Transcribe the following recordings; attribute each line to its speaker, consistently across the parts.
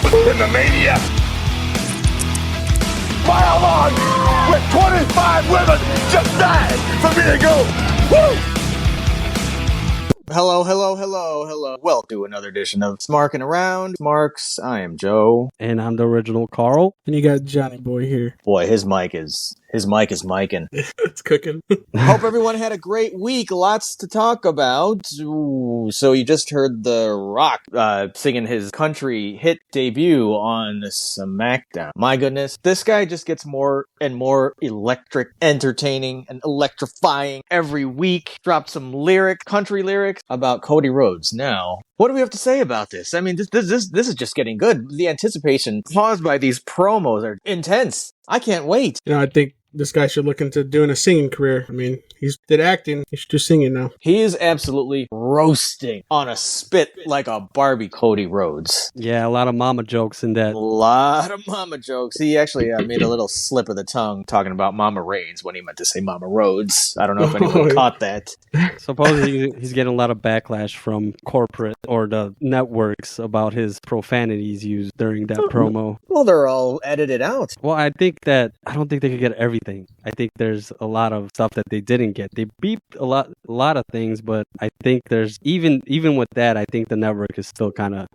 Speaker 1: in the Mania. Mile long with 25 women just died for me to go. Woo!
Speaker 2: Hello. Welcome to another edition of Smarking Around. Smarks, I am Joe.
Speaker 3: And I'm the original Carl.
Speaker 4: And you got Johnny Boy here.
Speaker 2: Boy, his mic is micing.
Speaker 4: It's cooking.
Speaker 2: Hope everyone had a great week. Lots to talk about. Ooh, so you just heard The Rock singing his country hit debut on SmackDown. My goodness, this guy just gets more and more electric, entertaining, and electrifying every week. Dropped some country lyrics about Cody Rhodes. Now, what do we have to say about this? I mean, this is just getting good. The anticipation caused by these promos are intense. I can't wait.
Speaker 4: I think this guy should look into doing a singing career. I mean, he's did acting. He should do singing now.
Speaker 2: He is absolutely roasting on a spit like a Barbie Cody Rhodes.
Speaker 3: Yeah, a lot of mama jokes in that.
Speaker 2: A lot of mama jokes. He actually made a little slip of the tongue talking about Mama Reigns when he meant to say Mama Rhodes. I don't know if anyone caught that.
Speaker 3: Supposedly he's getting a lot of backlash from corporate or the networks about his profanities used during that promo.
Speaker 2: Well, they're all edited out.
Speaker 3: Well, I don't think they could get everything. I think there's a lot of stuff that they didn't get. They beeped a lot of things, but I think there's even with that, I think the network is still kind of,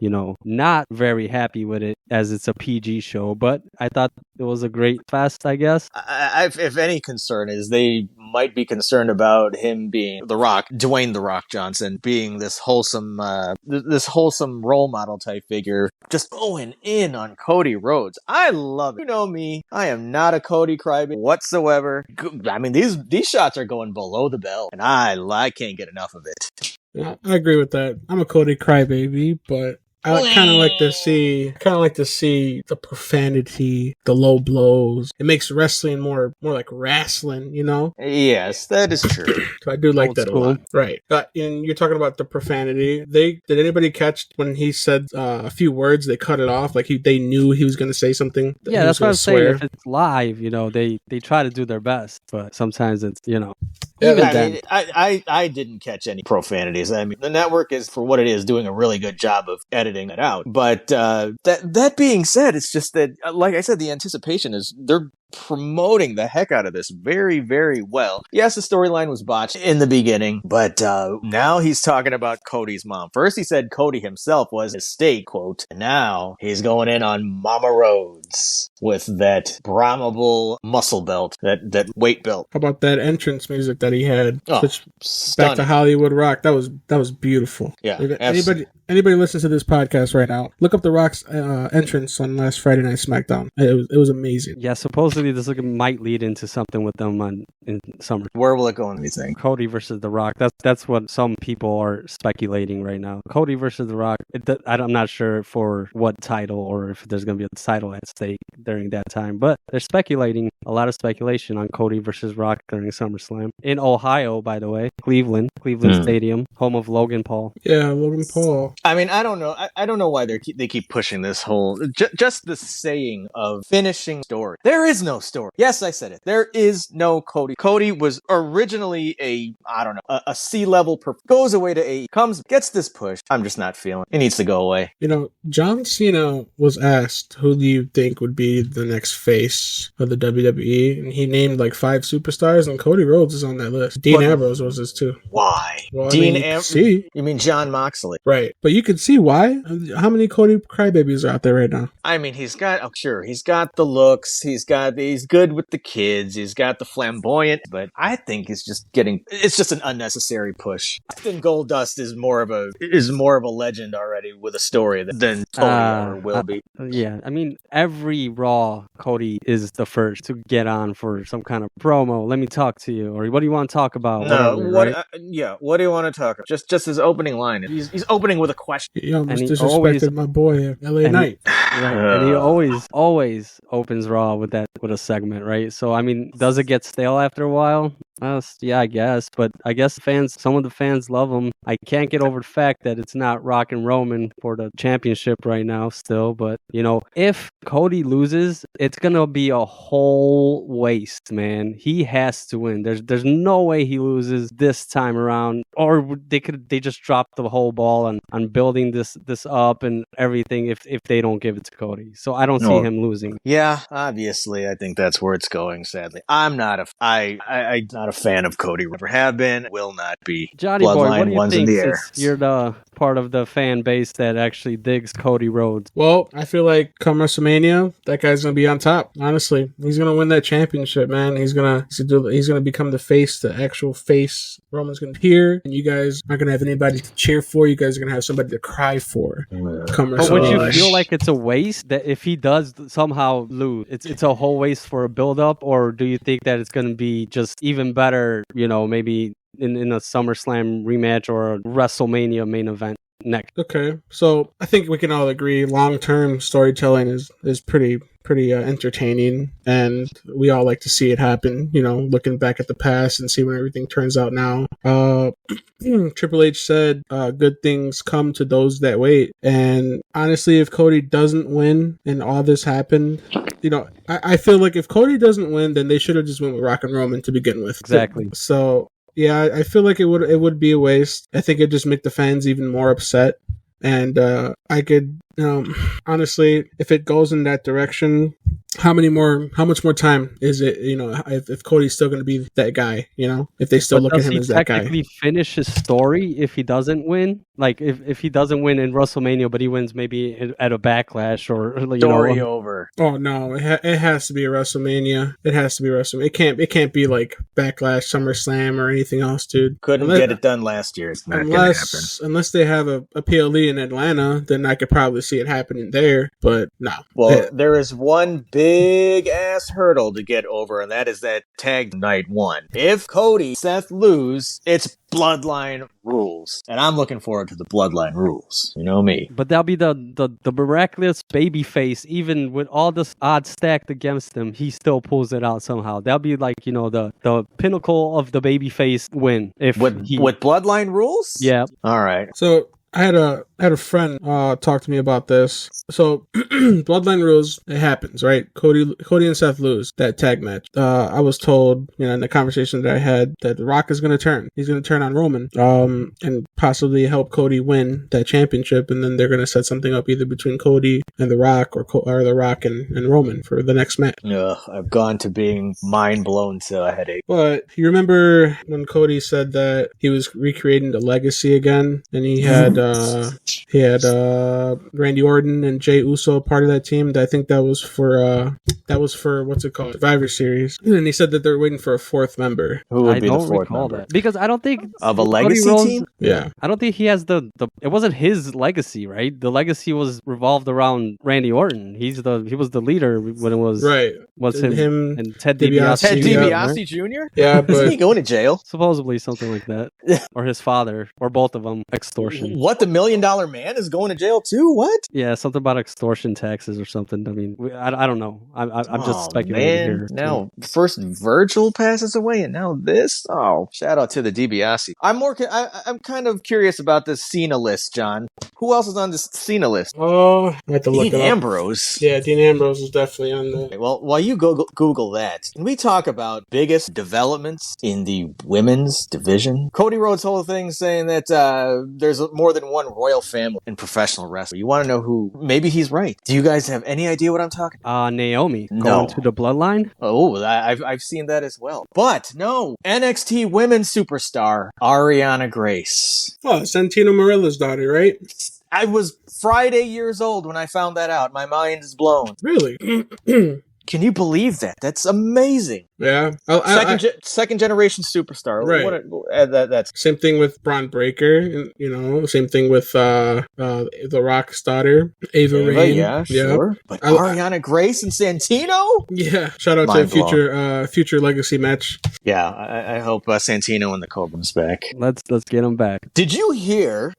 Speaker 3: not very happy with it as it's a PG show, but I thought it was a great fest, I guess.
Speaker 2: If any concern is, they might be concerned about him being The Rock, Dwayne The Rock Johnson, being this wholesome role model type figure, just going in on Cody Rhodes. I love it. You know me, I am not a Cody crybaby whatsoever. I mean, these shots are going below the belt, and I can't get enough of it.
Speaker 4: Yeah, I agree with that. I'm a Cody crybaby, but I kind of like to see the profanity, the low blows. It makes wrestling more like wrestling,
Speaker 2: Yes, that is true.
Speaker 4: So I do like
Speaker 3: Old
Speaker 4: that
Speaker 3: school.
Speaker 4: a lot. Right. And you're talking about the profanity. Did anybody catch when he said a few words? They cut it off, like they knew he was going to say something.
Speaker 3: Yeah, that's what I'm saying. If it's live, they try to do their best, but sometimes it's even then.
Speaker 2: I didn't catch any profanities. I mean, the network is, for what it is, doing a really good job of editing it out. But that being said, it's just that, like I said, the anticipation is they're promoting the heck out of this very, very well. Yes, the storyline was botched in the beginning, but now he's talking about Cody's mom. First, he said Cody himself was his stake, quote, and now he's going in on Mama Rhodes with that Brahmable muscle belt, that weight belt.
Speaker 4: How about that entrance music that he had?
Speaker 2: Stunning.
Speaker 4: Back to Hollywood Rock. That was beautiful.
Speaker 2: Yeah,
Speaker 4: if anybody listens to this podcast right now, look up The Rock's entrance on last Friday Night SmackDown. It was amazing.
Speaker 3: Yeah, supposedly this might lead into something with them in summer.
Speaker 2: Where will it go, you think?
Speaker 3: Cody versus The Rock. That's what some people are speculating right now. Cody versus The Rock. I'm not sure for what title or if there's going to be a title at stake during that time, but they're speculating, a lot of speculation on Cody versus Rock during SummerSlam. In Ohio, by the way, Cleveland Stadium, home of Logan Paul.
Speaker 4: Yeah, Logan Paul.
Speaker 2: I mean, I don't know. I don't know why they keep pushing this whole just the saying of finishing story. There is no story. Yes, I said it. There is no Cody. Cody was originally a C-level goes away to A, gets this push. I'm just not feeling it. It needs to go away.
Speaker 4: John Cena was asked, who do you think would be the next face of the WWE? And he named like 5 superstars, and Cody Rhodes is on that list. Dean Ambrose was his too.
Speaker 2: Why?
Speaker 4: Well,
Speaker 2: Dean Ambrose? You mean John Moxley?
Speaker 4: Right. But you can see why. How many Cody crybabies are out there right now?
Speaker 2: I mean, he's got the looks. He's good with the kids. He's got the flamboyant, but I think it's just an unnecessary push. I think Goldust is more of a legend already with a story than Cody ever will be.
Speaker 3: Yeah, I mean, every Raw, Cody is the first to get on for some kind of promo. Let me talk to you, or what do you want to talk about?
Speaker 2: No,
Speaker 3: whatever,
Speaker 2: right? What do you want to talk about? Just his opening line. He's opening with a question.
Speaker 4: He almost disrespected my boy LA Knight.
Speaker 3: Right. And he always opens Raw with a segment, right? So I mean, does it get stale after a while? Yeah, I guess. But I guess some of the fans love him. I can't get over the fact that it's not Rock and Roman for the championship right now still. But, if Cody loses, it's going to be a whole waste, man. He has to win. There's no way he loses this time around. Or they just drop the whole ball on building this up and everything if they don't give it to Cody. So I don't see him losing.
Speaker 2: Yeah, obviously, I think that's where it's going. Sadly, I'm not a fan of Cody. Never have been, will not be.
Speaker 3: Johnny Boy, what do you
Speaker 2: one's
Speaker 3: think?
Speaker 2: in the air.
Speaker 3: Since you're the part of the fan base that actually digs Cody Rhodes.
Speaker 4: Well, I feel like come WrestleMania, that guy's gonna be on top. Honestly, he's gonna win that championship, man. He's gonna become the face, the actual face. Roman's gonna appear, and you guys aren't gonna have anybody to cheer for. You guys are gonna have somebody to cry for. Come
Speaker 3: But would you
Speaker 4: WrestleMania.
Speaker 3: feel like it's a waste that if he does somehow lose, it's a whole waste for a build up, or do you think that it's going to be just even better? Maybe in a SummerSlam rematch or a WrestleMania main event next.
Speaker 4: Okay, so I think we can all agree long-term storytelling is pretty entertaining, and we all like to see it happen, looking back at the past and see when everything turns out now. Triple H said good things come to those that wait, and honestly, if Cody doesn't win and all this happened, I feel like if Cody doesn't win, then they should have just went with Rock and Roman to begin with.
Speaker 3: Exactly.
Speaker 4: So yeah, I feel like it would be a waste. I think it'd just make the fans even more upset. And I could, honestly, if it goes in that direction, how much more time is it, if Cody's still going to be that guy, if they still look at him as that guy.
Speaker 3: Does he technically finish his story if he doesn't win? Like, if he doesn't win in WrestleMania, but he wins maybe at a Backlash or,
Speaker 2: Story over.
Speaker 4: Oh, no, it has to be a WrestleMania. It has to be WrestleMania. It can't be like Backlash, SummerSlam, or anything else, dude.
Speaker 2: Couldn't get it done last year. It's not going to happen.
Speaker 4: Unless they have a PLE in Atlanta, then I could probably see it happening there, but no.
Speaker 2: Well, there is one big ass hurdle to get over, and that is that tag night one. If Cody, Seth lose, it's Bloodline rules. And I'm looking forward to the Bloodline rules. You know me.
Speaker 3: But that'll be the miraculous baby face, even with all this odds stacked against him, he still pulls it out somehow. That'll be like, the pinnacle of the baby face win.
Speaker 2: With Bloodline rules?
Speaker 3: Yeah.
Speaker 2: All right.
Speaker 4: So I had a friend talk to me about this. So Bloodline rules, it happens, right? Cody and Seth lose that tag match. I was told, in the conversation that I had, that The Rock is going to turn. He's going to turn on Roman, and possibly help Cody win that championship, and then they're going to set something up either between Cody and The Rock or The Rock and Roman for the next match.
Speaker 2: I've gone to being mind blown to a headache.
Speaker 4: But you remember when Cody said that he was recreating the legacy again, and he had Randy Orton and Jey Uso part of that team. I think that was for what's it called, Survivor Series. And he said that they're waiting for a fourth member.
Speaker 2: Who would be the fourth member?
Speaker 3: That. Because I don't think
Speaker 2: of a legacy team.
Speaker 4: Yeah,
Speaker 3: I don't think he has the. It wasn't his legacy, right? The legacy was revolved around Randy Orton. He was the leader when it was
Speaker 4: right.
Speaker 3: Was him and Ted
Speaker 4: DiBiase.
Speaker 3: DiBiase.
Speaker 2: Ted DiBiase Jr.
Speaker 4: Yeah, but
Speaker 2: isn't he going to jail?
Speaker 3: Supposedly something like that, or his father, or both of them, extortion.
Speaker 2: What, the $1 Million Man is going to jail too? What?
Speaker 3: Yeah, something about extortion taxes or something. I mean, I don't know. I'm just speculating here.
Speaker 2: Now, first Virgil passes away, and now this. Oh, shout out to the DiBiase. I'm kind of curious about this Cena list, John. Who else is on this Cena list?
Speaker 4: Oh, I have to look
Speaker 2: Dean
Speaker 4: it up.
Speaker 2: Ambrose.
Speaker 4: Yeah, Dean Ambrose is definitely on there.
Speaker 2: Okay, well, while you Google that, can we talk about biggest developments in the women's division? Cody Rhodes' whole thing saying that there's more than one royal family in professional wrestling. You want to know who? Maybe he's right. Do you guys have any idea what I'm talking about?
Speaker 3: Naomi
Speaker 2: No.
Speaker 3: going to the bloodline.
Speaker 2: Oh, I've seen that as well. But no, NXT women's superstar Ariana Grace.
Speaker 4: Oh, Santino Marilla's daughter, right?
Speaker 2: I was Friday years old when I found that out. My mind is blown.
Speaker 4: Really?
Speaker 2: Can you believe that? That's amazing.
Speaker 4: Yeah.
Speaker 2: Second generation superstar.
Speaker 4: Right.
Speaker 2: That's
Speaker 4: same thing with Braun Breaker. Same thing with The Rock's daughter, Ava Raine.
Speaker 2: Yeah, sure. But Ariana Grace and Santino?
Speaker 4: Yeah. Shout out
Speaker 2: Mind
Speaker 4: to a future legacy match.
Speaker 2: Yeah, I hope Santino and the Cobra's back.
Speaker 3: Let's get him back.
Speaker 2: Did you hear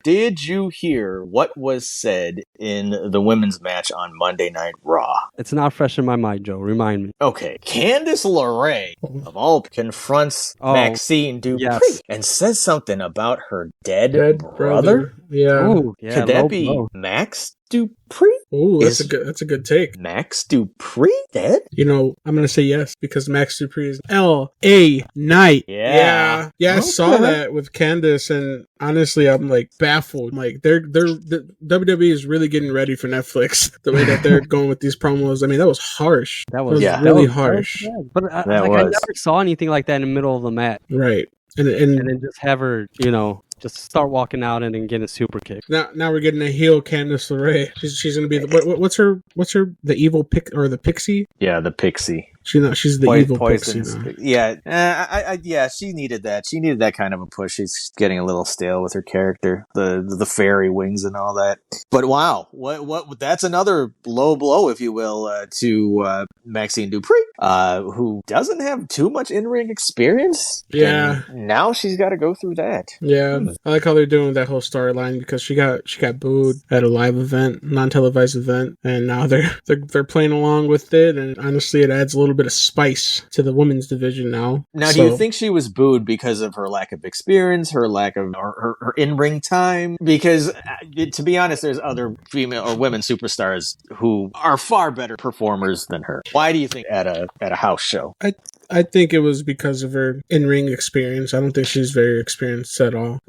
Speaker 2: what was said in the women's match on Monday Night Raw?
Speaker 3: It's not fresh in my mind, Joe. Remind me.
Speaker 2: Okay, Candice LeRae, of all, confronts Maxine Dupree and says something about her dead brother.
Speaker 4: Yeah.
Speaker 3: Ooh, yeah.
Speaker 2: Could that be Max Dupree?
Speaker 4: Oh, that's a good take.
Speaker 2: Max Dupree dead?
Speaker 4: You know, I'm gonna say yes because Max Dupree is L.A. Knight.
Speaker 2: Yeah.
Speaker 4: I saw that with Candice, and honestly, I'm like baffled. Like the WWE is really getting ready for Netflix. The way that they're going with these promos. I mean, that was harsh.
Speaker 3: That was
Speaker 4: really harsh.
Speaker 3: But I never saw anything like that in the middle of the match.
Speaker 4: Right. And
Speaker 3: then just have her, just start walking out and then getting a super kick.
Speaker 4: Now we're getting a heel Candice LeRae. She's gonna be what's her the evil the pixie?
Speaker 2: Yeah, the pixie.
Speaker 4: She's the evil pixie now.
Speaker 2: Yeah, she needed that. She needed that kind of a push. She's getting a little stale with her character, the fairy wings and all that. But wow, what? That's another low blow, if you will, to Maxine Dupree, who doesn't have too much in-ring experience.
Speaker 4: Yeah,
Speaker 2: and now she's got to go through that.
Speaker 4: Yeah, I like how they're doing that whole storyline because she got booed at a live event, non-televised event, and now they're playing along with it. And honestly, it adds a little bit of spice to the women's division now.
Speaker 2: Now, do you think she was booed because of her lack of experience, her lack of her in-ring time? Because to be honest, there's other female or women superstars who are far better performers than her. Why do you think at a house show?
Speaker 4: I think it was because of her in-ring experience. I don't think she's very experienced at all.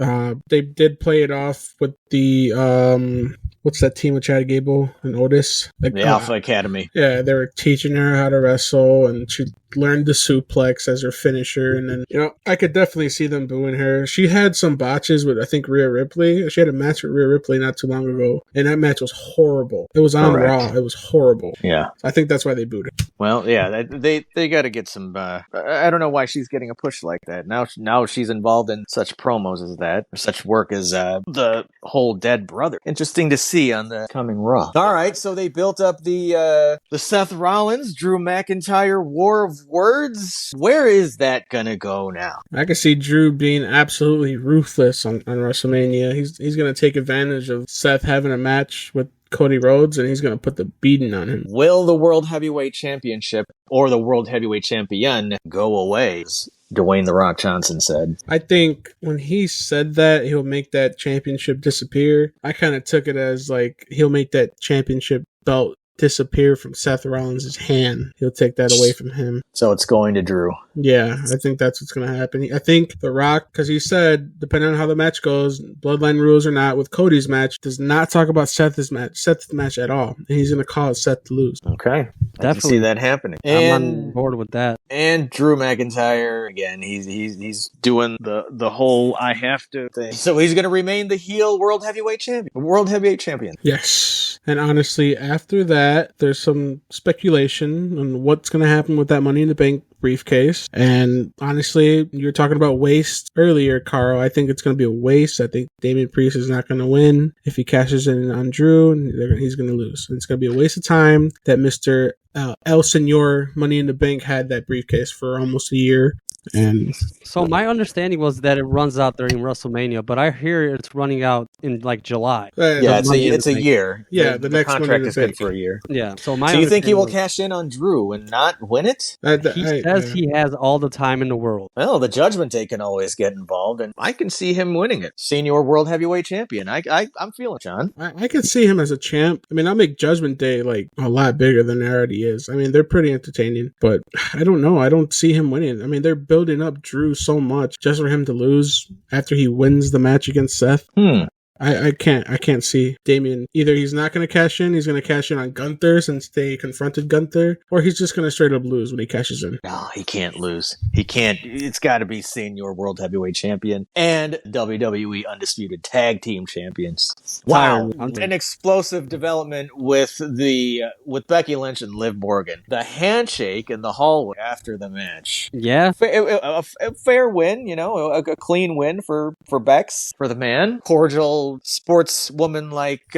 Speaker 4: They did play it off with the what's that team with Chad Gable and Otis?
Speaker 2: The Alpha Academy.
Speaker 4: Yeah, they were teaching her how to wrestle, and she learned the suplex as her finisher. And then, I could definitely see them booing her. She had some botches with, I think, Rhea Ripley. She had a match with Rhea Ripley not too long ago, and that match was horrible. It was on Raw. It was horrible.
Speaker 2: Yeah.
Speaker 4: I think that's why they booed her.
Speaker 2: Well, yeah, they got to get some. I don't know why she's getting a push like that. Now she's involved in such promos as that, or such work as the whole dead brother. Interesting to see on the coming Raw. All right, so they built up the Seth Rollins, Drew McIntyre War of Words. Where is that gonna go now?
Speaker 4: I can see Drew being absolutely ruthless on WrestleMania. He's gonna take advantage of Seth having a match with Cody Rhodes, and he's going to put the beating on him.
Speaker 2: Will the World Heavyweight Championship or the World Heavyweight Champion go away? Dwayne "The Rock" Johnson said.
Speaker 4: I think when he said that, he'll make that championship disappear. I kind of took it as like he'll make that championship belt disappear from Seth Rollins' hand. He'll take that away from him.
Speaker 2: So it's going to Drew.
Speaker 4: Yeah, I think that's what's going to happen. I think The Rock, because he said, depending on how the match goes, bloodline rules or not, with Cody's match, does not talk about Seth's match at all. And he's going to cause Seth to lose.
Speaker 2: Okay. I can see that happening.
Speaker 3: I'm on board with that.
Speaker 2: And Drew McIntyre, again, he's doing the whole I have to thing. So he's going to remain the heel World Heavyweight Champion.
Speaker 4: Yes. And honestly, after that, there's some speculation on what's going to happen with that Money in the Bank briefcase. And honestly, you were talking about waste earlier, Carl. I think it's going to be a waste. I think Damian Priest is not going to win. If he cashes in on Drew, he's going to lose. And it's going to be a waste of time that Mr. El Senor Money in the Bank had that briefcase for almost a year. And
Speaker 3: so my understanding was that it runs out during WrestleMania, but I hear it's running out in like July.
Speaker 2: Yeah, it's a year.
Speaker 4: Yeah, the next
Speaker 2: contract is good for a year.
Speaker 3: Yeah. So
Speaker 2: you think he will cash in on Drew and not win it?
Speaker 3: He says he has all the time in the world.
Speaker 2: Well, the Judgment Day can always get involved, and I can see him winning it. Senior World Heavyweight Champion. I'm feeling it, John.
Speaker 4: I can see him as a champ. I mean, I'll make Judgment Day like a lot bigger than it already is. I mean, they're pretty entertaining, but I don't know. I don't see him winning. I mean, they're building up Drew so much just for him to lose after he wins the match against Seth. I can't see Damian. Either he's not going to cash in, he's going to cash in on Gunther since they confronted Gunther, or he's just going to straight up lose when he cashes in.
Speaker 2: No, he can't lose. He can't. It's got to be Senior World Heavyweight Champion and WWE Undisputed Tag Team Champions. Wow. An explosive development with Becky Lynch and Liv Morgan. The handshake in the hallway after the match.
Speaker 3: Yeah.
Speaker 2: A fair win, a clean win for Bex, for the man. Cordial little sportswoman-like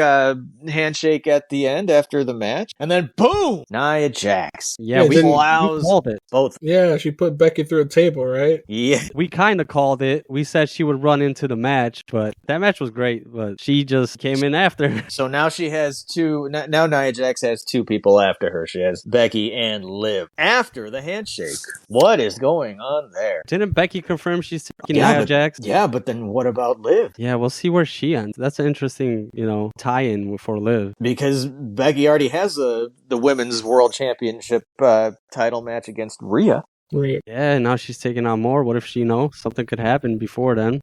Speaker 2: handshake at the end after the match. And then, boom! Nia Jax.
Speaker 3: Yeah,
Speaker 4: we
Speaker 3: called it.
Speaker 2: Both.
Speaker 4: Yeah, she put Becky through a table, right?
Speaker 2: Yeah.
Speaker 3: We kind of called it. We said she would run into the match, but that match was great. But she just came in after.
Speaker 2: So now she has two. Now Nia Jax has two people after her. She has Becky and Liv after the handshake. What is going on there?
Speaker 3: Didn't Becky confirm she's taking Nia Jax?
Speaker 2: Yeah, but then what about Liv?
Speaker 3: Yeah, we'll see where she ends. That's an interesting, tie-in for Liv.
Speaker 2: Because Becky already has the Women's World Championship title match against Rhea.
Speaker 4: Right.
Speaker 3: Yeah, now she's taking on more. What if something could happen before then?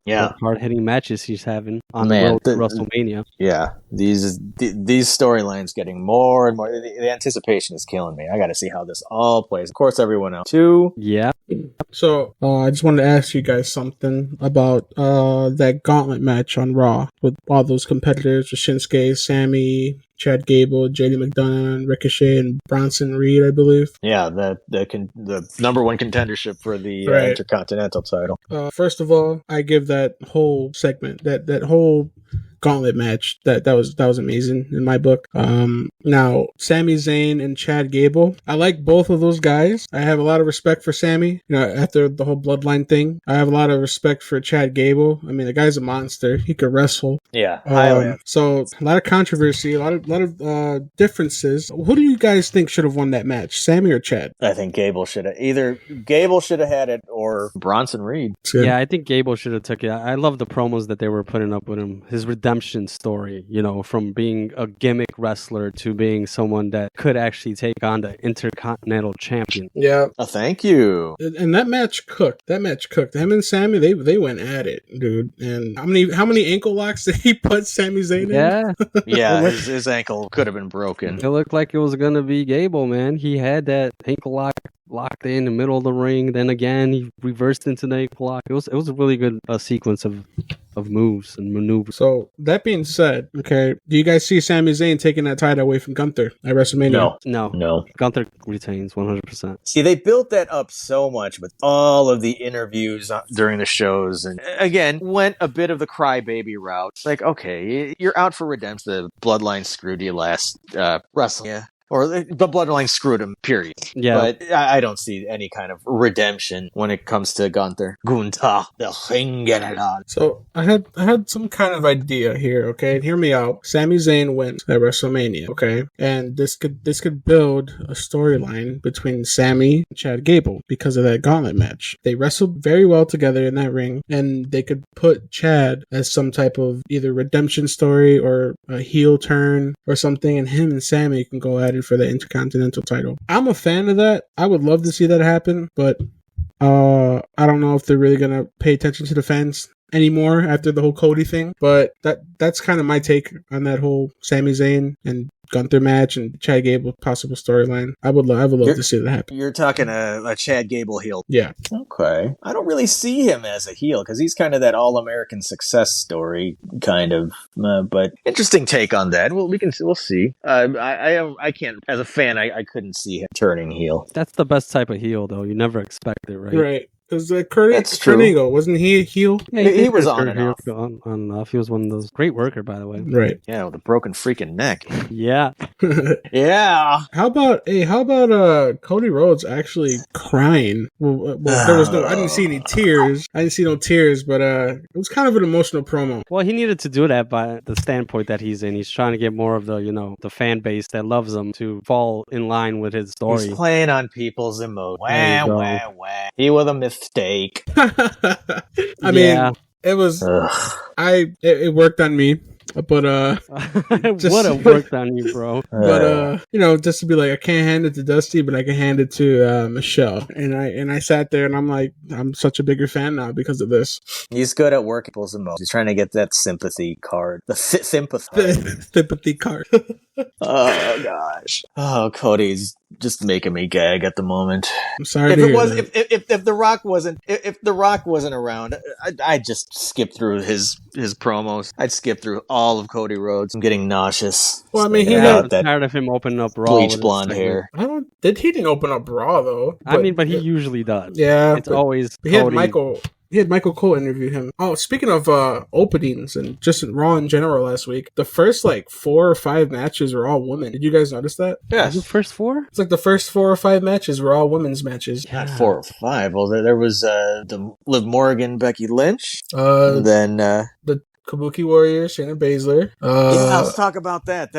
Speaker 2: Yeah,
Speaker 3: hard-hitting matches she's having on the road to WrestleMania.
Speaker 2: Yeah, these storylines getting more and more. The anticipation is killing me. I got to see how this all plays. Of course, everyone else too.
Speaker 3: Yeah.
Speaker 4: So I just wanted to ask you guys something about that Gauntlet match on Raw with all those competitors: with Shinsuke, Sammy, Chad Gable, JD McDonough, Ricochet, and Bronson Reed, I believe.
Speaker 2: Yeah, the number one contendership for the Intercontinental title.
Speaker 4: First of all, I give that whole segment, that whole Gauntlet match, that was amazing in my book. Now Sami Zayn and Chad Gable, I like both of those guys. I have a lot of respect for Sammy, after the whole bloodline thing. I have a lot of respect for Chad Gable. I mean, the guy's a monster. He could wrestle.
Speaker 2: Yeah.
Speaker 4: So a lot of controversy, a lot of differences. Who do you guys think should have won that match, Sammy or Chad?
Speaker 2: I think Gable should have had it or Bronson Reed.
Speaker 3: Yeah, I think Gable should have took it. I love the promos that they were putting up with him. His redemption story, from being a gimmick wrestler to being someone that could actually take on the Intercontinental Champion.
Speaker 4: Yeah.
Speaker 2: Thank you.
Speaker 4: And that match cooked. Him and Sammy, they went at it, dude. And how many ankle locks did he put Sami Zayn in?
Speaker 2: Yeah, his ankle could have been broken.
Speaker 3: It looked like it was going to be Gable, man. He had that ankle lock locked in the middle of the ring. Then again, he reversed into the ankle lock. It was a really good sequence of moves and maneuvers.
Speaker 4: So that being said, okay, do you guys see Sami Zayn taking that title away from Gunther at WrestleMania?
Speaker 3: No. Gunther retains 100%.
Speaker 2: See, they built that up so much with all of the interviews during the shows, and again, went a bit of the crybaby route. Like, okay, you're out for redemption. The bloodline screwed you last WrestleMania. Or the bloodline screwed him, period.
Speaker 3: Yeah.
Speaker 2: But I don't see any kind of redemption when it comes to Gunther. Gunther, the ring general.
Speaker 4: So I had some kind of idea here, okay? Hear me out. Sami Zayn wins at WrestleMania, okay? And this could build a storyline between Sammy and Chad Gable because of that Gauntlet match. They wrestled very well together in that ring, and they could put Chad as some type of either redemption story or a heel turn or something, and him and Sammy can go at it for the Intercontinental title. I'm a fan of that. I would love to see that happen, but I don't know if they're really gonna pay attention to the fans anymore after the whole Cody thing. But that's kind of my take on that whole Sami Zayn and Gunther match and Chad Gable possible storyline. I would love to see that happen.
Speaker 2: You're talking a Chad Gable heel.
Speaker 4: Yeah.
Speaker 2: Okay. I don't really see him as a heel because he's kind of that all-American success story kind of. But interesting take on that. Well, we'll see. I can't, as a fan, I couldn't see him turning heel.
Speaker 3: That's the best type of heel, though. You never expect it, right?
Speaker 4: Right. Because Kurt Angle, wasn't he a heel?
Speaker 3: Yeah,
Speaker 2: he was on and off.
Speaker 3: On and off. He was one of those. Great worker, by the way.
Speaker 4: Right.
Speaker 2: Yeah, with a broken freaking neck.
Speaker 3: Yeah.
Speaker 2: Yeah.
Speaker 4: How about Cody Rhodes actually crying? Well, there was I didn't see any tears. I didn't see no tears, but it was kind of an emotional promo.
Speaker 3: Well, he needed to do that by the standpoint that he's in. He's trying to get more of the, the fan base that loves him to fall in line with his story.
Speaker 2: He's playing on people's emotions. Wah. He was a mistake.
Speaker 4: I mean, it was. It worked on me. But
Speaker 3: it would have worked on you, bro.
Speaker 4: But just to be like, I can't hand it to Dusty, but I can hand it to Michelle. And I sat there and I'm like, I'm such a bigger fan now because of this.
Speaker 2: He's good at working people's emotions. He's trying to get that sympathy card. The
Speaker 4: sympathy card.
Speaker 2: Oh gosh. Oh, Cody's just making me gag at the moment.
Speaker 4: I'm sorry.
Speaker 2: If the Rock wasn't around, I'd just skip through his promos. I'd skip through all of Cody Rhodes. I'm getting nauseous.
Speaker 4: Well, I mean,
Speaker 3: I'm tired of him opening up Raw.
Speaker 2: Bleach blonde hair.
Speaker 4: He didn't open up Raw though.
Speaker 3: But he usually does.
Speaker 4: Yeah,
Speaker 3: it's always.
Speaker 4: He had
Speaker 3: Cody.
Speaker 4: Michael. He had Michael Cole interview him. Oh, speaking of openings and just Raw in general last week, the first like 4 or 5 matches were all women. Did you guys notice that?
Speaker 2: Yes.
Speaker 3: The first 4?
Speaker 4: It's like the first 4 or 5 matches were all women's matches.
Speaker 2: Not 4 or 5. Well, there was the Liv Morgan, Becky Lynch. And then
Speaker 4: the Kabuki Warrior, Shayna Baszler.
Speaker 2: yeah, let's talk about that.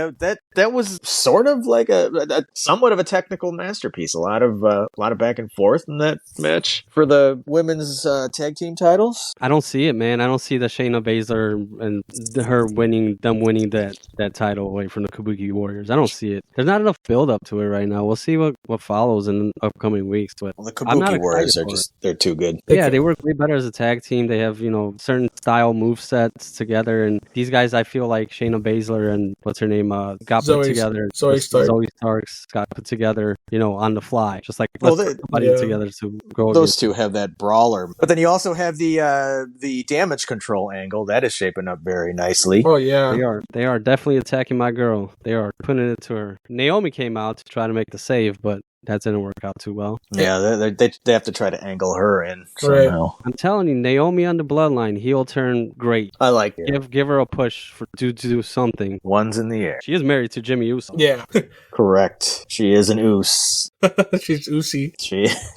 Speaker 2: That was sort of like a somewhat of a technical masterpiece. A lot of back and forth in that match for the women's tag team titles.
Speaker 3: I don't see it, man. I don't see the Shayna Baszler and her winning that title away from the Kabuki Warriors. I don't see it. There's not enough build up to it right now. We'll see what follows in the upcoming weeks. But
Speaker 2: the Kabuki Warriors are they're too good.
Speaker 3: Yeah, they work way better as a tag team. They have certain style move sets together, and these guys, I feel like Shayna Baszler and what's her name got put together. Zoe Starks got put together, on the fly, just like putting together to go.
Speaker 2: Those two have that brawler, but then you also have the damage control angle that is shaping up very nicely.
Speaker 4: Oh yeah,
Speaker 3: they are definitely attacking my girl. They are putting it to her. Naomi came out to try to make the save, but that didn't work out too well.
Speaker 2: Yeah, they have to try to angle her in somehow.
Speaker 3: Right. I'm telling you, Naomi on the Bloodline, heel turn great.
Speaker 2: I like it.
Speaker 3: Give her a push to do something.
Speaker 2: One's in the air.
Speaker 3: She is married to Jimmy Uso.
Speaker 4: Yeah.
Speaker 2: Correct. She is an Oos.
Speaker 4: She's Oosie.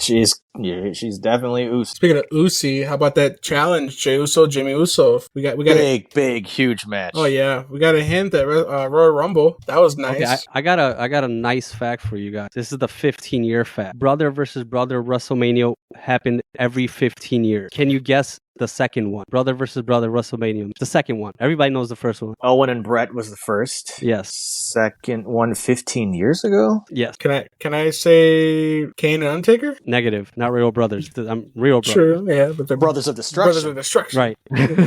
Speaker 2: She's definitely Oos.
Speaker 4: Speaking of Oosie, how about that challenge, Jey Uso, Jimmy Uso? We got
Speaker 2: big, huge match.
Speaker 4: Oh yeah, we got a hint at Royal Rumble. That was nice.
Speaker 3: Okay, I got a nice fact for you guys. This is the 15-year fact. Brother versus brother WrestleMania happened every 15 years. Can you guess the second one? Brother versus brother WrestleMania. The second one. Everybody knows the first one.
Speaker 2: Owen and Brett was the first.
Speaker 3: Yes.
Speaker 2: Second one 15 years ago?
Speaker 3: Yes.
Speaker 4: Can I say Kane and Undertaker?
Speaker 3: Negative. Not real brothers. I'm real brothers.
Speaker 4: True, yeah, but they're
Speaker 2: Brothers of Destruction.
Speaker 4: Brothers of Destruction.
Speaker 3: Right.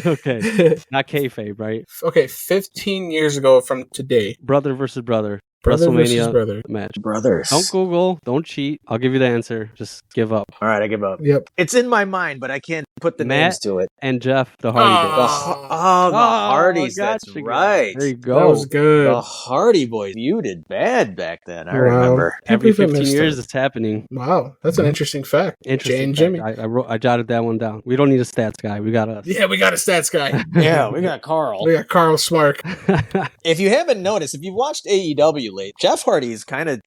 Speaker 3: Okay. Not kayfabe, right?
Speaker 4: Okay, 15 years ago from today.
Speaker 3: Brother versus brother.
Speaker 4: Brother
Speaker 3: WrestleMania
Speaker 4: brother.
Speaker 3: match.
Speaker 2: Brothers.
Speaker 3: Don't Google. Don't cheat. I'll give you the answer. Just give up.
Speaker 2: All right, I give up.
Speaker 4: Yep.
Speaker 2: It's in my mind, but I can't put the names to it.
Speaker 3: And Jeff, the Hardy Boys.
Speaker 2: The Hardys. That's right.
Speaker 3: There you go.
Speaker 4: That was good.
Speaker 2: The Hardy Boys feuded bad back then. I remember.
Speaker 3: Every 15 years it's happening.
Speaker 4: Wow, that's an interesting fact. Jay and Jimmy.
Speaker 3: I jotted that one down. We don't need a stats guy. We got us.
Speaker 4: Yeah, we got a stats guy.
Speaker 2: Yeah, we got Carl.
Speaker 4: We got Carl Smark.
Speaker 2: If you haven't noticed, if you've watched AEW late, Jeff Hardy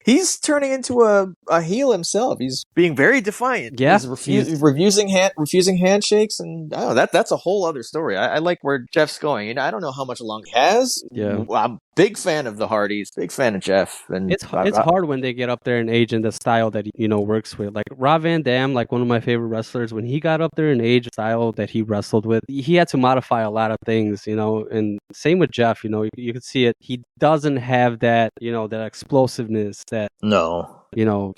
Speaker 2: he's turning into a heel himself. He's being very defiant.
Speaker 3: Yeah.
Speaker 2: He's refusing handshakes, and that's a whole other story. I like where Jeff's going. I don't know how much longer he has.
Speaker 3: Yeah.
Speaker 2: I'm big fan of the Hardys, big fan of Jeff. And
Speaker 3: it's hard when they get up there in age and the style that he works with. Like Rob Van Dam, like one of my favorite wrestlers, when he got up there in age, style that he wrestled with, he had to modify a lot of things, and same with Jeff, you could see it. He doesn't have that, that explosiveness that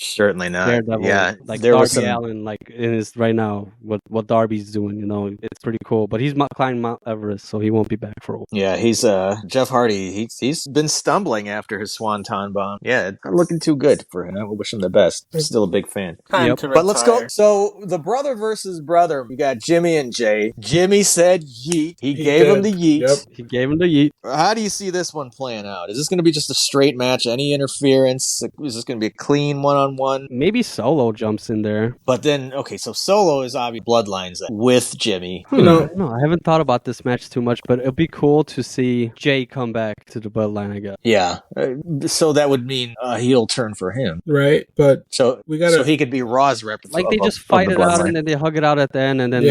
Speaker 2: certainly not.
Speaker 3: Daredevil,
Speaker 2: yeah,
Speaker 3: like Darby Allin, like in his right now, what Darby's doing, it's pretty cool. But he's climbing Mount Everest, so he won't be back for a while.
Speaker 2: Yeah, he's Jeff Hardy. He's been stumbling after his Swanton bomb. Yeah, it's not looking too good for him. I wish him the best. I'm still a big fan. But let's go. So the brother versus brother. We got Jimmy and Jay. Jimmy said yeet. He gave him the yeet.
Speaker 4: Yep.
Speaker 3: He gave him the yeet.
Speaker 2: How do you see this one playing out? Is this going to be just a straight match? Any interference? Is this going to be a clean one-on-one?
Speaker 3: Maybe Solo jumps in there.
Speaker 2: But then, okay, so Solo is obviously bloodlines with Jimmy.
Speaker 3: No, I haven't thought about this match too much, but it'd be cool to see Jay come back to the bloodline, I guess.
Speaker 2: Yeah. So that would mean a heel turn for him.
Speaker 4: Right, but
Speaker 2: so he could be Raw's rep.
Speaker 3: Like they just fight it out and then they hug it out at the end and then,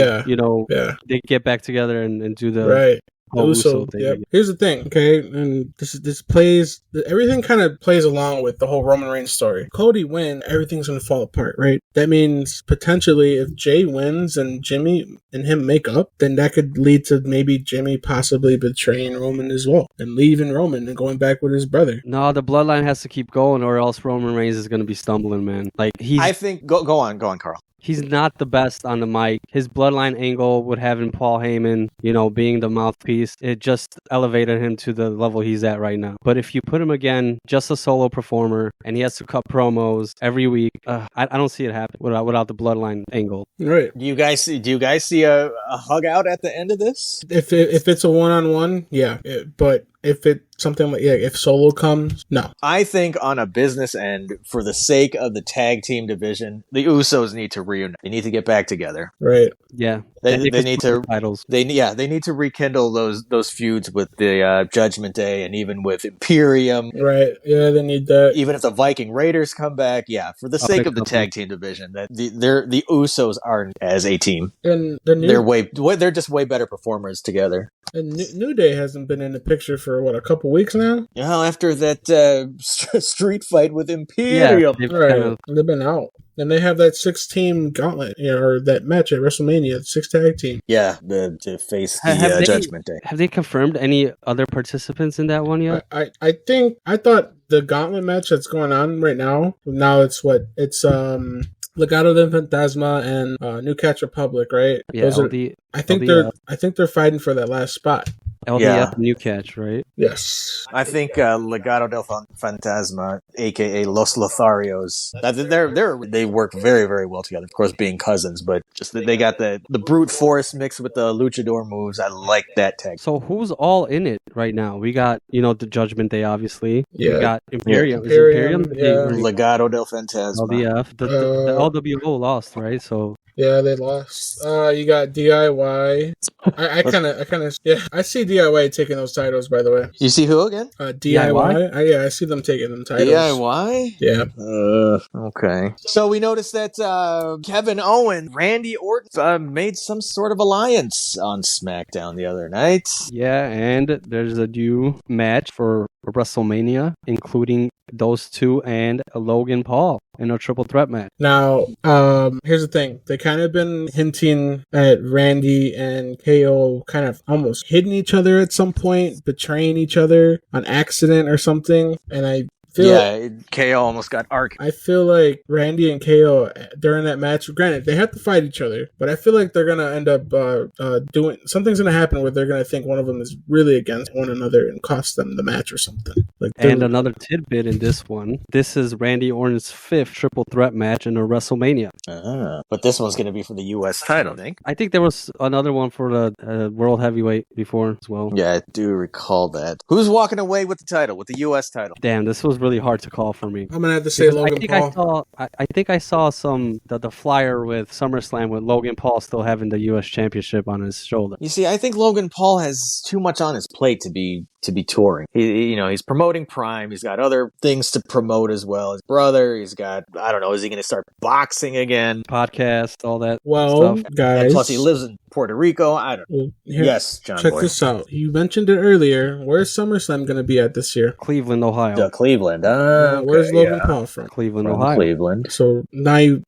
Speaker 3: they get back together and do the...
Speaker 4: Right. Uso thing. Yep. Here's the thing, okay, and this plays, everything kind of plays along with the whole Roman Reigns story. Cody wins, everything's going to fall apart, right? That means potentially if Jay wins and Jimmy and him make up, then that could lead to maybe Jimmy possibly betraying Roman as well and leaving Roman and going back with his brother.
Speaker 3: No, the bloodline has to keep going or else Roman Reigns is going to be stumbling, man. Like
Speaker 2: I think go on, Carl.
Speaker 3: He's not the best on the mic. His bloodline angle with having Paul Heyman, being the mouthpiece, it just elevated him to the level he's at right now. But if you put him again, just a solo performer, and he has to cut promos every week, I don't see it happen without the bloodline angle.
Speaker 4: Right.
Speaker 2: Do you guys see a hug out at the end of this?
Speaker 4: If it's a one-on-one, yeah. But if it something like if Solo comes, no.
Speaker 2: I think on a business end, for the sake of the tag team division, the Usos need to reunite. They need to get back together.
Speaker 4: Right.
Speaker 3: Yeah.
Speaker 2: They need to
Speaker 3: titles.
Speaker 2: They need to rekindle those feuds with the Judgment Day and even with Imperium.
Speaker 4: Right. Yeah, they need that.
Speaker 2: Even if the Viking Raiders come back, for the sake of the tag team division, that the Usos aren't as a team.
Speaker 4: And
Speaker 2: they're just way better performers together.
Speaker 4: And New Day hasn't been in the picture for a couple weeks now.
Speaker 2: After that street fight with Imperium,
Speaker 4: they've been out. And they have that 6-team gauntlet, or that match at WrestleMania, 6 tag team.
Speaker 2: Yeah, to face the Judgment Day.
Speaker 3: Have they confirmed any other participants in that one yet?
Speaker 4: I thought the gauntlet match that's going on right now. Now it's Legado del Fantasma and New Catch Republic, right?
Speaker 3: Yeah,
Speaker 4: I think they're fighting for that last spot.
Speaker 3: LDF New Catch, right?
Speaker 4: Yes.
Speaker 2: I think Legado del Fantasma, aka Los Lotharios, they work very, very well together. Of course, being cousins, but just they got the brute force mixed with the luchador moves. I like that tag.
Speaker 3: So who's all in it right now? We got the Judgment Day, obviously.
Speaker 4: Yeah.
Speaker 3: We got Imperium.
Speaker 4: Yeah.
Speaker 3: Is Imperium?
Speaker 4: Yeah.
Speaker 2: Legado del Fantasma.
Speaker 3: LDF. The LWO lost, right? So.
Speaker 4: Yeah, they lost. You got DIY. I see DIY taking those titles, by the way.
Speaker 2: You see who again?
Speaker 4: DIY? I see them taking them titles.
Speaker 2: DIY?
Speaker 4: Yeah.
Speaker 2: Okay. So we noticed that Kevin Owens, Randy Orton made some sort of alliance on SmackDown the other night.
Speaker 3: Yeah, and there's a new match for WrestleMania, including those two and Logan Paul in a triple threat match.
Speaker 4: Now, here's the thing. They kind of been hinting at Randy and KO kind of almost hitting each other at some point, betraying each other on accident or something. And
Speaker 2: KO almost got arced.
Speaker 4: I feel like Randy and KO during that match, granted, they have to fight each other, but I feel like they're going to end up doing something's going to happen where they're going to think one of them is really against one another and cost them the match or something.
Speaker 3: And another tidbit in this one, this is Randy Orton's 5th triple threat match in a WrestleMania.
Speaker 2: But this one's going to be for the U.S. title, I think.
Speaker 3: I think there was another one for the World Heavyweight before as well.
Speaker 2: Yeah, I do recall that. Who's walking away with the title, with the U.S. title?
Speaker 3: Damn, this was really hard to call for me.
Speaker 4: I'm gonna have to say Logan Paul.
Speaker 3: I think I saw the flyer with SummerSlam with Logan Paul still having the U.S. Championship on his shoulder.
Speaker 2: You see, I think Logan Paul has too much on his plate to be touring. He's promoting Prime. He's got other things to promote as well. His brother. He's got, I don't know, is he going to start boxing again?
Speaker 3: Podcast, all that
Speaker 4: stuff. Guys.
Speaker 2: And plus, he lives in Puerto Rico. I don't know. Yes, John.
Speaker 4: Check this out. You mentioned it earlier. Where's SummerSlam going to be at this year?
Speaker 3: Cleveland, Ohio.
Speaker 2: Cleveland.
Speaker 4: Where's Logan Paul from?
Speaker 3: Cleveland, Ohio.
Speaker 2: Cleveland.
Speaker 4: So now do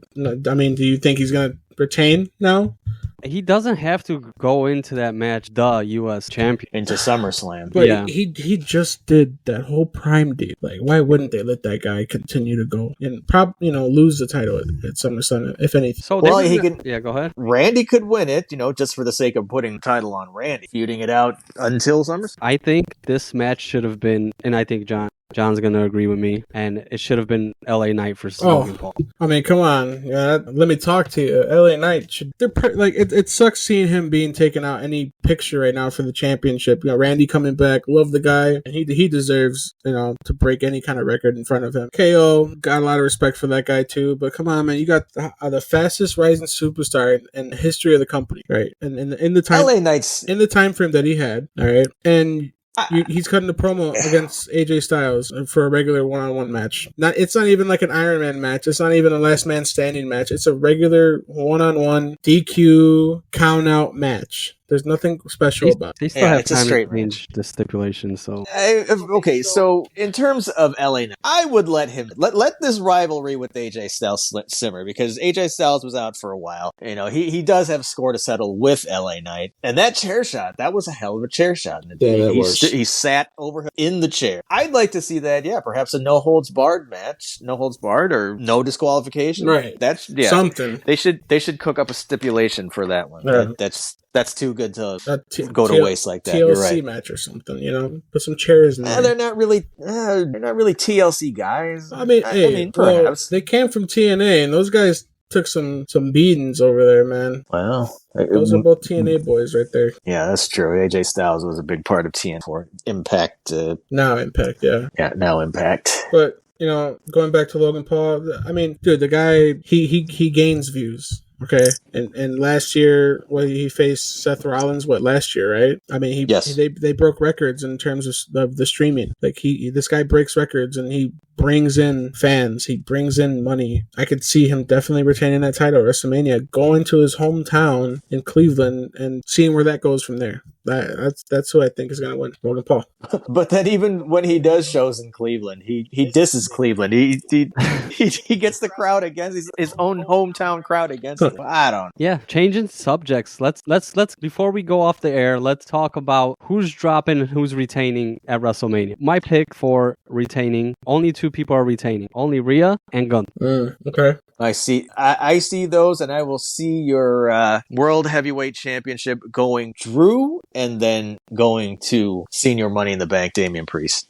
Speaker 4: you think he's going to retain now?
Speaker 3: He doesn't have to go into that match the U.S. champion.
Speaker 2: Into SummerSlam.
Speaker 4: But he just did that whole Prime deal. Like, why wouldn't they let that guy continue to go and lose the title at SummerSlam, if anything?
Speaker 3: So
Speaker 2: he could.
Speaker 3: Yeah, go ahead.
Speaker 2: Randy could win it, just for the sake of putting the title on Randy, feuding it out until SummerSlam.
Speaker 3: I think this match should have been, and I think John's going to agree with me, and it should have been LA Knight versus Logan Paul.
Speaker 4: I mean, come on. Yeah, let me talk to you. LA Knight it sucks seeing him being taken out any picture right now for the championship. Randy coming back, love the guy, and he deserves, to break any kind of record in front of him. KO, got a lot of respect for that guy too, but come on, man, you got the fastest rising superstar in the history of the company, right? And in the time
Speaker 2: LA Knight's
Speaker 4: in the time frame that he had, all right, and he's cutting the promo against AJ Styles for a regular one-on-one match. It's not even like an Iron Man match. It's not even a last man standing match. It's a regular one-on-one DQ count-out match. There's nothing special about it.
Speaker 3: They still have time to change the stipulation, so...
Speaker 2: Okay, so in terms of LA, I would let him... Let this rivalry with AJ Styles simmer, because AJ Styles was out for a while. He does have a score to settle with LA Knight. And that chair shot, that was a hell of a chair shot. He sat over him in the chair. I'd like to see that, perhaps a no-holds-barred match. No-holds-barred or no disqualification.
Speaker 4: Right.
Speaker 2: That's something. They should cook up a stipulation for that one. Yeah. That's too good to go to waste like that.
Speaker 4: TLC
Speaker 2: You're right.
Speaker 4: match or something, put some chairs in there.
Speaker 2: They're not really TLC guys.
Speaker 4: I mean, perhaps they came from TNA, and those guys took some beatings over there, man.
Speaker 2: Well,
Speaker 4: Those are both TNA boys right there.
Speaker 2: yeah, that's true. AJ Styles was a big part of TNA for Impact.
Speaker 4: Now Impact, yeah.
Speaker 2: Yeah, now Impact.
Speaker 4: But, going back to Logan Paul, I mean, dude, the guy, he gains views. Okay, and last year, he faced Seth Rollins. Last year, right? I mean, they broke records in terms of the streaming. Like this guy breaks records, and he brings in fans. He brings in money. I could see him definitely retaining that title at WrestleMania, going to his hometown in Cleveland, and seeing where that goes from there. That's who I think is going to win, Logan Paul.
Speaker 2: But then even when he does shows in Cleveland, he disses Cleveland. He gets the crowd against his own hometown crowd against him. I don't know.
Speaker 3: Yeah, changing subjects. Let's before we go off the air, let's talk about who's dropping and who's retaining at WrestleMania. My pick for retaining, only two people are retaining. Only Rhea and Gunther.
Speaker 4: Okay.
Speaker 2: I see those, and I will see your World Heavyweight Championship going Drew, and then going to Senior Money in the Bank, Damian Priest.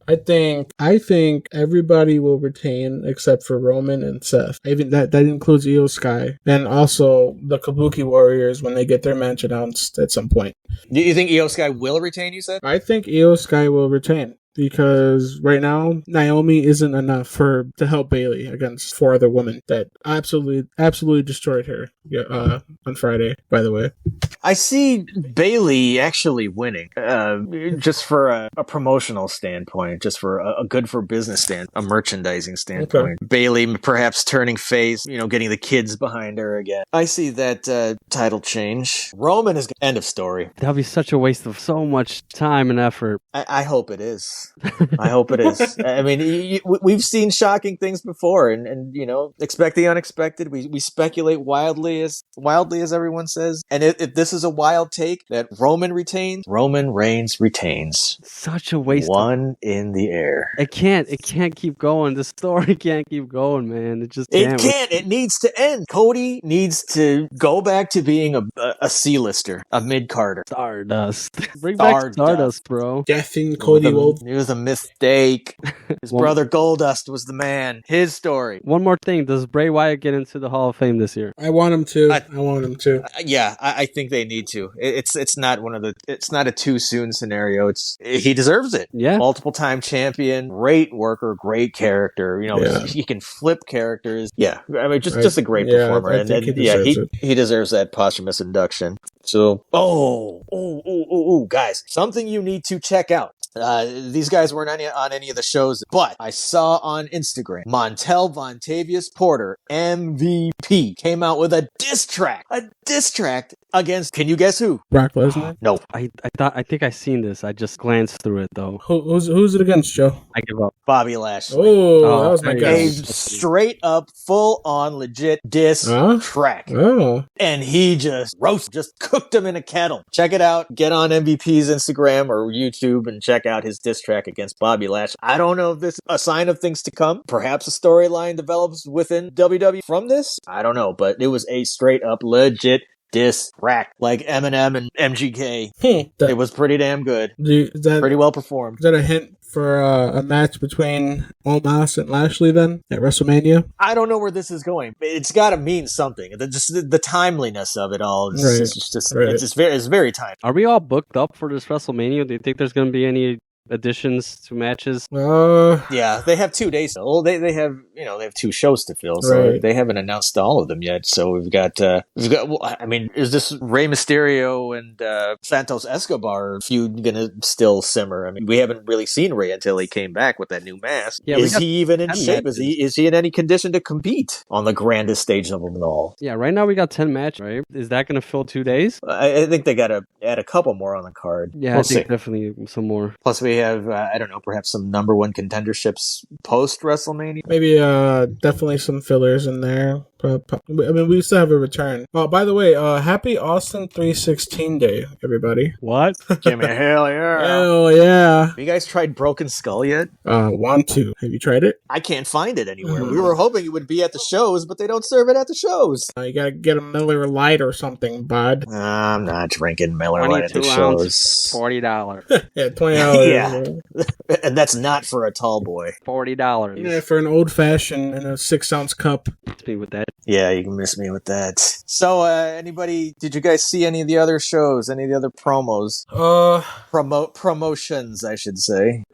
Speaker 4: I think everybody will retain except for Roman and Seth. Even that includes Io Sky and also the Kabuki Warriors when they get their match announced at some point.
Speaker 2: Do you think Io Sky will retain? You said?
Speaker 4: I think Io Sky will retain. Because right now, Naomi isn't enough to help Bayley against 4 other women that absolutely destroyed her on Friday, by the way.
Speaker 2: I see Bayley actually winning, just for a promotional standpoint, just for a good for business a merchandising standpoint. Okay. Bayley perhaps turning face, getting the kids behind her again. I see that title change. Roman is end of story.
Speaker 3: That'll be such a waste of so much time and effort.
Speaker 2: I hope it is. I hope it is. I mean, we've seen shocking things before, and expect the unexpected. We speculate wildly as everyone says. And if this is a wild take that Roman retains, Roman Reigns retains.
Speaker 3: Such a waste.
Speaker 2: One in the air.
Speaker 3: It can't keep going. The story can't keep going, man. It just can't.
Speaker 2: It can't. It needs to end. Cody needs to go back to being a C-lister, a mid-carder.
Speaker 3: Stardust. Bring back Stardust, bro.
Speaker 4: Deathing Cody Wolf.
Speaker 2: It was a mistake. His brother Goldust was the man. His story.
Speaker 3: One more thing. Does Bray Wyatt get into the Hall of Fame this year?
Speaker 4: I want him to. I want him to.
Speaker 2: Yeah, I think they need to. It's not it's not a too soon scenario. He deserves it.
Speaker 3: Yeah.
Speaker 2: Multiple time champion, great worker, great character. He can flip characters. Yeah. I mean, just a great performer. He deserves that posthumous induction. So, guys, something you need to check out. These guys weren't on any of the shows, but I saw on Instagram, Montel Vontavious Porter, MVP, came out with a diss track against, can you guess who?
Speaker 4: Brock Lesnar?
Speaker 2: No.
Speaker 3: I think I seen this. I just glanced through it though.
Speaker 4: Who's it against, Joe?
Speaker 3: I give up.
Speaker 2: Bobby Lashley.
Speaker 4: Oh, that was my guess.
Speaker 2: A straight up, full on, legit diss track.
Speaker 4: Oh.
Speaker 2: And he just cooked him in a kettle. Check it out. Get on MVP's Instagram or YouTube and check out his diss track against Bobby Lashley. I don't know if this is a sign of things to come. Perhaps a storyline develops within WWE from this. I don't know, but it was a straight up legit diss track like Eminem and MGK. It was pretty damn good. Pretty well performed.
Speaker 4: Is that a hint for a match between Omos and Lashley then at WrestleMania?
Speaker 2: I don't know where this is going. It's got to mean something. The timeliness of it all it's very timely.
Speaker 3: Are we all booked up for this WrestleMania? Do you think there's going to be any additions to matches?
Speaker 2: Yeah, they have 2 days. Well, they have 2 shows to fill, so they haven't announced all of them yet. So we've got. I mean, is this Rey Mysterio and Santos Escobar feud gonna still simmer? I mean, we haven't really seen Rey until he came back with that new mask. Yeah, is he even in shape? Matches. Is he in any condition to compete on the grandest stage of them all?
Speaker 3: Yeah, right now we got 10 matches. Right? Is that gonna fill 2 days?
Speaker 2: I think they got to add a couple more on the card.
Speaker 3: Yeah, I think definitely some more.
Speaker 2: Plus, we have I don't know, perhaps some number 1 contenderships post WrestleMania.
Speaker 4: Maybe definitely some fillers in there. I mean, we still have a return. Oh, by the way, happy Austin 316 Day, everybody.
Speaker 3: What?
Speaker 2: Give me a hell yeah.
Speaker 4: Hell yeah.
Speaker 2: Have you guys tried Broken Skull yet?
Speaker 4: Want to. Have you tried it?
Speaker 2: I can't find it anywhere. We were hoping it would be at the shows, but they don't serve it at the shows.
Speaker 4: You gotta get a Miller Lite or something, bud.
Speaker 2: I'm not drinking Miller Lite at the shows.
Speaker 3: $40.
Speaker 4: Yeah, $20.
Speaker 2: Yeah. And that's not for a tall boy.
Speaker 3: $40.
Speaker 4: Yeah, for an old fashioned in a 6-ounce cup.
Speaker 3: Me with that
Speaker 2: Yeah, you can miss me with that. So, did you guys see any of the other shows? Any of the other promos? Promotions, I should say.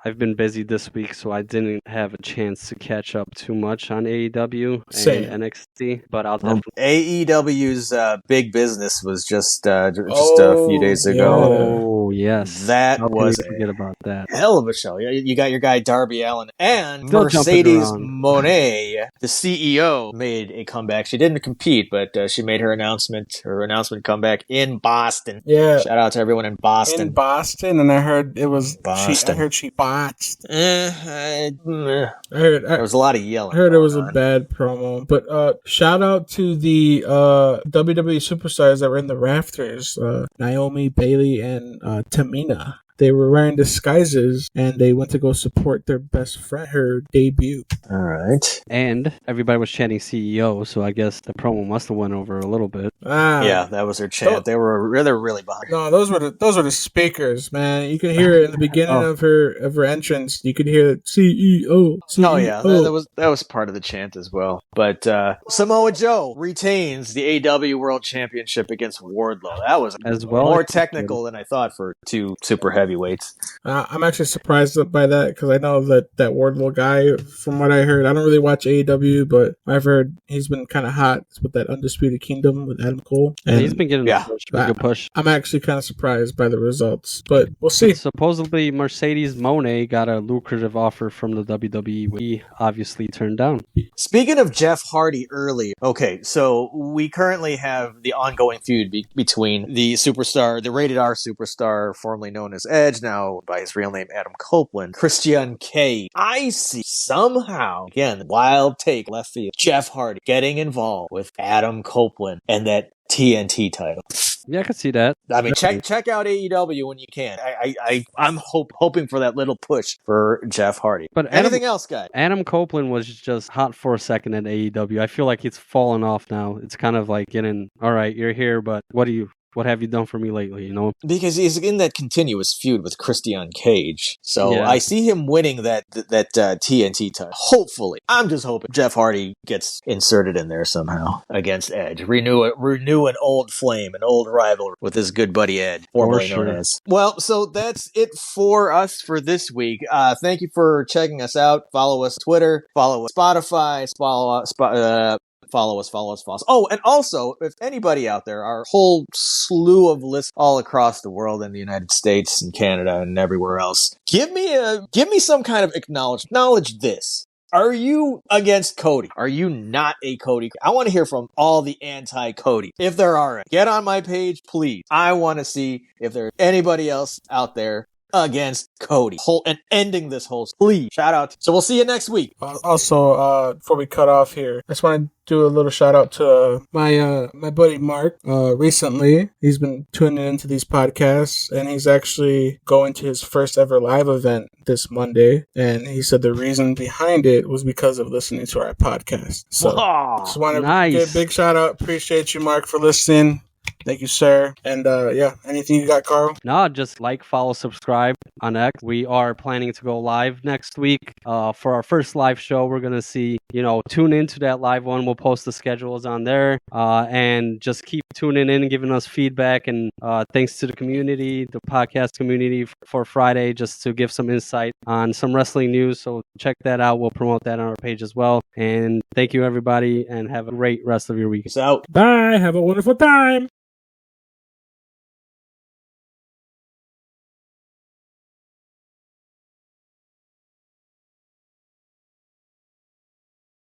Speaker 3: I've been busy this week, so I didn't have a chance to catch up too much on AEW and NXT. But I'll definitely.
Speaker 2: AEW's Big Business was just a few days ago.
Speaker 3: Oh yes,
Speaker 2: that
Speaker 3: How
Speaker 2: was
Speaker 3: can we forget about that.
Speaker 2: Hell of a show. You got your guy Darby Allin and
Speaker 3: Still
Speaker 2: Mercedes Moné, the CEO, made a comeback. She didn't compete, but she made her announcement comeback in Boston.
Speaker 4: Yeah,
Speaker 2: shout out to everyone in Boston.
Speaker 4: And I heard it was
Speaker 2: Boston.
Speaker 4: I heard she botched.
Speaker 2: I heard there was a lot of yelling.
Speaker 4: I heard it was a bad promo, but shout out to the WWE superstars that were in the rafters: Naomi, Bayley, and Tamina. They were wearing disguises, and they went to go support their best friend, her debut.
Speaker 2: All right.
Speaker 3: And everybody was chanting CEO, so I guess the promo must have went over a little bit.
Speaker 2: Yeah, that was their chant. They were really behind.
Speaker 4: No, those were the speakers, man. You could hear it in the beginning of her entrance. You could hear CEO.
Speaker 2: Oh yeah, that was part of the chant as well. But Samoa Joe retains the AEW World Championship against Wardlow. That was more technical than I thought for two super heavyweights.
Speaker 4: I'm actually surprised by that because I know that Wardlow guy, from what I heard, I don't really watch AEW, but I've heard he's been kind of hot with that Undisputed Kingdom with Adam Cole. And
Speaker 3: he's been getting a good push.
Speaker 4: I'm actually kind of surprised by the results, but we'll see.
Speaker 3: Supposedly, Mercedes Moné got a lucrative offer from the WWE. We obviously turned down.
Speaker 2: Speaking of Jeff Hardy earlier, okay, so we currently have the ongoing feud between the rated R superstar, formerly known as Edge, now by his real name Adam Copeland, Christian Cage. I see somehow, again, wild take, left field, Jeff Hardy getting involved with Adam Copeland and that TNT title.
Speaker 3: Yeah, I can see that.
Speaker 2: I mean, check out AEW when you can. I'm hoping for that little push for Jeff Hardy. But anything else, guys?
Speaker 3: Adam Copeland was just hot for a second at AEW. I feel like it's fallen off now. It's kind of like getting, all right, you're here, but what have you done for me lately, you know?
Speaker 2: Because he's in that continuous feud with Christian Cage. So yeah. I see him winning that TNT title. Hopefully. I'm just hoping Jeff Hardy gets inserted in there somehow against Edge. Renew an old flame, an old rival with his good buddy Edge, formerly known as. Well, so that's it for us for this week. Thank you for checking us out. Follow us on Twitter. Follow us Spotify. Follow us. Oh, and also, if anybody out there, our whole slew of lists all across the world in the United States and Canada and everywhere else, give me some kind of acknowledgement. Acknowledge this. Are you against Cody? Are you not a Cody? I want to hear from all the anti-Cody. If there are, get on my page, please. I want to see if there's anybody else out there against Cody and ending this whole, please. Shout out. So we'll see you next week.
Speaker 4: Also, before we cut off here, I just want to do a little shout out to my buddy Mark. Recently, he's been tuning into these podcasts, and he's actually going to his first ever live event this Monday. And he said the reason behind it was because of listening to our podcast. So, just want to give a big shout out. Appreciate you, Mark, for listening. Thank you, sir. And anything you got, Carl?
Speaker 3: No, just like, follow, subscribe on X. We are planning to go live next week for our first live show. We're going to see, tune into that live one. We'll post the schedules on there and just keep tuning in and giving us feedback. And thanks to the community, the podcast community for Friday, just to give some insight on some wrestling news. So check that out. We'll promote that on our page as well. And thank you, everybody, and have a great rest of your week.
Speaker 2: Peace out.
Speaker 4: Bye. Have a wonderful time.